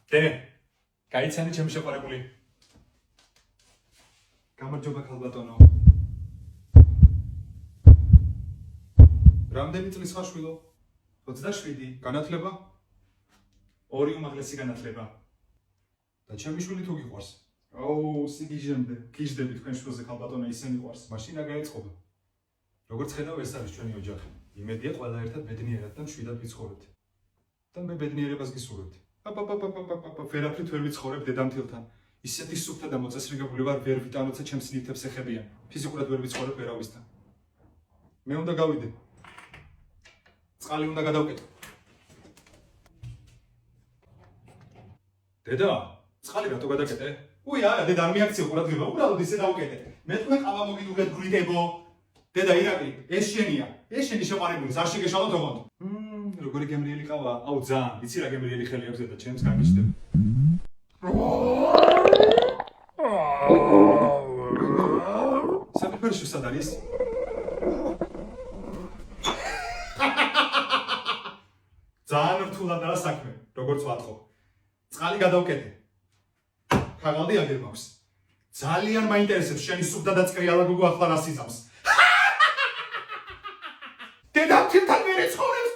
დე, გაიცანი ჩემი შეყვარებული. გამარჯობა ქალბატონო. რამდენი წლის ხარ შვილო? 27, განათლება? 2 უმაღლესი განათლება. და ჩემი შვილი თუ გიყვარს? აუ, სიგიჟემდე, გიჟდები თქვენ შვილზე ქალბატონო ისე მიყვარს. მაშინ რა გაეწყობა? როგორც ხედავ, ეს არის ჩვენი ოჯახი. იმედია ყველა ერთად ბედნიერად და მშვიდად ვიცხოვრებთ. და მე ბედნიერებას გისურვებთ. ვერაფრით ვერ ვიცხოვრებ დედამთილთან. ისეთი სუფთა და მოწესრიგებული ვარ, ვერ ვიტანოცა ჩემს ნივთებს ეხებიან. ფიზიკურად ვერ ვიცხოვრებ ვერავისთან. მე უნდა გავიდე. წყალი უნდა გადავკეტო. დედა, წყალი რატო გადაკეტე? უი, არა, დედა, არ მიაქციო ყურადღება, უბრალოდ ისე დავკეტე. მე თქვენ ყავა მოგიდურეთ გვრიტებო. დედა, ირაკლი, ეს შენია. ეს შენი შეყვარებული, არ შეგეშალოთ ოღონდ. როგორი გემრიელი ყავა? აუ, ძალიან, იცი რა გემრიელი ხელი აქვს დედა, ჩემს გაგიჩნდება. საფრთხეში სად არის? ძალიან რთულად არა საქმე, როგორც ვატყო. წყალი გადავკეთე. ქაღალდი აგერ მაქვს. ძალიან მაინტერესებს შენი სუფთა და წკრიალა გოგო ახლა რა სიზამს. დედამთილთან ვერ ეცხოვრებ